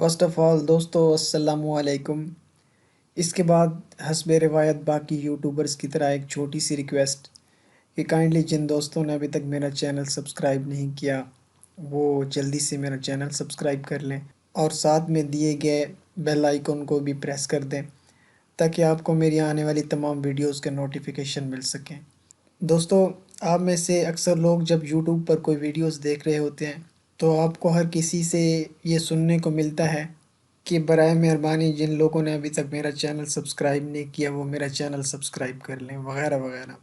First of all दोस्तों अस्सलामु अलैकुम। इसके बाद हस्ब रिवायत बाकी यूट्यूबर्स की तरह एक छोटी सी रिक्वेस्ट कि काइंडली जिन दोस्तों ने अभी तक मेरा चैनल सब्सक्राइब नहीं किया वो जल्दी से मेरा चैनल सब्सक्राइब कर लें और साथ में दिए गए बेल आइकन को भी प्रेस कर दें ताकि आपको मेरी आने वाली तमाम वीडियोस के नोटिफिकेशन मिल सकें। दोस्तों, आप में से अक्सर लोग जब यूट्यूब पर कोई वीडियोस देख रहे होते हैं तो आपको हर किसी से ये सुनने को मिलता है कि बराए मेहरबानी जिन लोगों ने अभी तक मेरा चैनल सब्सक्राइब नहीं किया वो मेरा चैनल सब्सक्राइब कर लें वगैरह वगैरह।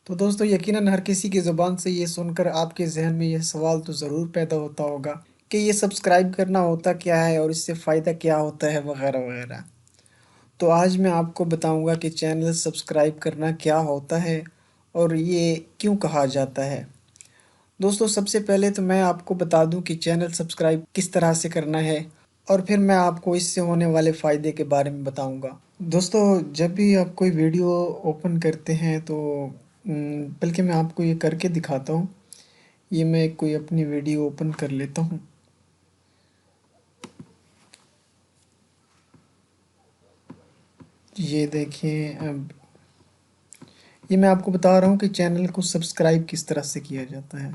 तो दोस्तों, यकीनन हर किसी की ज़ुबान से ये सुनकर आपके ज़हन में ये सवाल तो ज़रूर पैदा होता होगा कि ये सब्सक्राइब करना होता क्या है और इससे फ़ायदा क्या होता है वगैरह वगैरह। तो आज मैं आपको बताऊंगा कि चैनल सब्सक्राइब करना क्या होता है और ये क्यों कहा जाता है। दोस्तों, सबसे पहले तो मैं आपको बता दूं कि चैनल सब्सक्राइब किस तरह से करना है और फिर मैं आपको इससे होने वाले फ़ायदे के बारे में बताऊंगा। दोस्तों, जब भी आप कोई वीडियो ओपन करते हैं तो बल्कि मैं आपको ये करके दिखाता हूँ। ये मैं कोई अपनी वीडियो ओपन कर लेता हूँ। ये देखिए, अब ये मैं आपको बता रहा हूँ कि चैनल को सब्सक्राइब किस तरह से किया जाता है।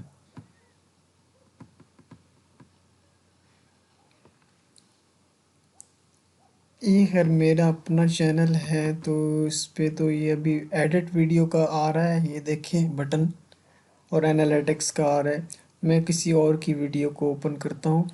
ये खैर मेरा अपना चैनल है तो इस पे तो ये अभी एडिट वीडियो का आ रहा है, ये देखिए बटन, और एनालिटिक्स का आ रहा है। मैं किसी और की वीडियो को ओपन करता हूँ।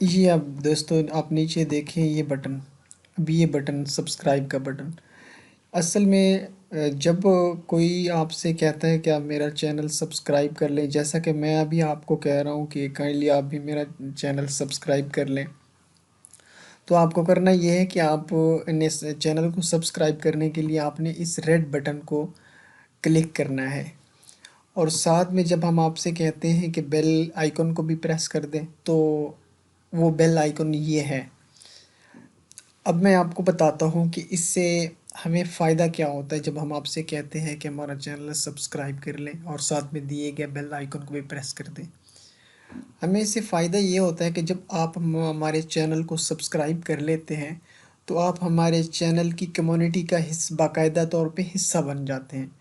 ये अब दोस्तों आप नीचे देखें ये बटन, अभी ये बटन सब्सक्राइब का बटन। असल में जब कोई आपसे कहता है कि आप मेरा चैनल सब्सक्राइब कर लें, जैसा कि मैं अभी आपको कह रहा हूँ कि काइंडली आप भी मेरा चैनल सब्सक्राइब कर लें, तो आपको करना ये है कि आप इस चैनल को सब्सक्राइब करने के लिए आपने इस रेड बटन को क्लिक करना है और साथ में जब हम आपसे कहते हैं कि बेल आइकन को भी प्रेस कर दें तो वो बेल आइकन ये है। अब मैं आपको बताता हूँ कि इससे हमें फ़ायदा क्या होता है जब हम आपसे कहते हैं कि हमारा चैनल सब्सक्राइब कर लें और साथ में दिए गए बेल आइकन को भी प्रेस कर दें। हमें इससे फ़ायदा ये होता है कि जब आप हमारे चैनल को सब्सक्राइब कर लेते हैं तो आप हमारे चैनल की कम्युनिटी का बाकायदा तौर पे हिस्सा बन जाते हैं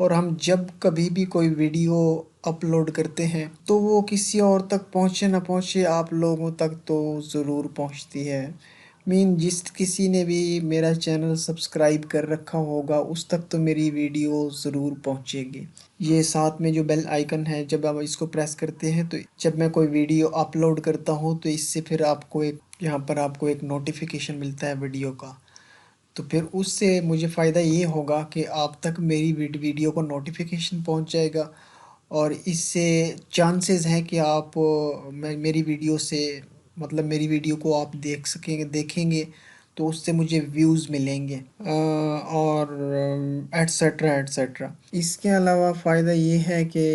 और हम जब कभी भी कोई वीडियो अपलोड करते हैं तो वो किसी और तक पहुँचे ना पहुँचे आप लोगों तक तो ज़रूर पहुँचती है। जिस किसी ने भी मेरा चैनल सब्सक्राइब कर रखा होगा उस तक तो मेरी वीडियो ज़रूर पहुँचेगी। ये साथ में जो बेल आइकन है जब आप इसको प्रेस करते हैं तो जब मैं कोई वीडियो अपलोड करता हूँ तो इससे फिर आपको एक यहाँ पर आपको एक नोटिफिकेशन मिलता है वीडियो का। तो फिर उससे मुझे फ़ायदा ये होगा कि आप तक मेरी वीडियो को नोटिफिकेशन पहुंच जाएगा और इससे चांसेस हैं कि आप मेरी वीडियो से मतलब मेरी वीडियो को आप देखेंगे तो उससे मुझे व्यूज़ मिलेंगे और एट्सेट्रा एट्सेट्रा। इसके अलावा फ़ायदा ये है कि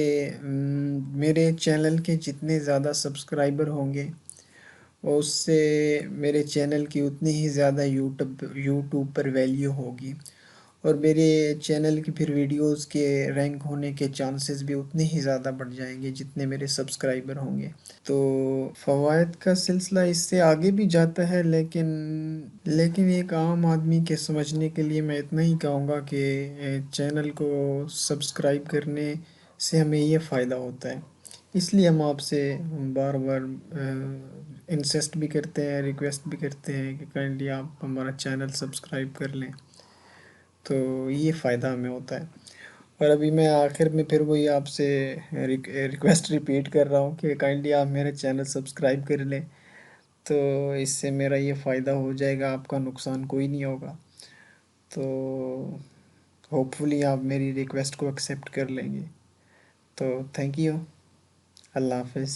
मेरे चैनल के जितने ज़्यादा सब्सक्राइबर होंगे उससे मेरे चैनल की उतनी ही ज़्यादा यूट्यूब यूट्यूब पर वैल्यू होगी और मेरे चैनल की फिर वीडियोस के रैंक होने के चांसेस भी उतने ही ज़्यादा बढ़ जाएंगे जितने मेरे सब्सक्राइबर होंगे। तो फ़वाद का सिलसिला इससे आगे भी जाता है, लेकिन एक आम आदमी के समझने के लिए मैं इतना ही कहूँगा कि चैनल को सब्सक्राइब करने से हमें ये फ़ायदा होता है। इसलिए हम आपसे बार बार इंसिस्ट भी करते हैं, रिक्वेस्ट भी करते हैं कि काइंडली आप हमारा चैनल सब्सक्राइब कर लें। तो ये फ़ायदा हमें होता है। और अभी मैं आखिर में फिर वही आपसे रिक्वेस्ट रिपीट कर रहा हूँ कि काइंडली आप मेरा चैनल सब्सक्राइब कर लें, तो इससे मेरा ये फ़ायदा हो जाएगा, आपका नुकसान कोई नहीं होगा। तो होपफुली आप मेरी रिक्वेस्ट को एक्सेप्ट कर लेंगे। तो थैंक यू। अल्लाह हाफिज़।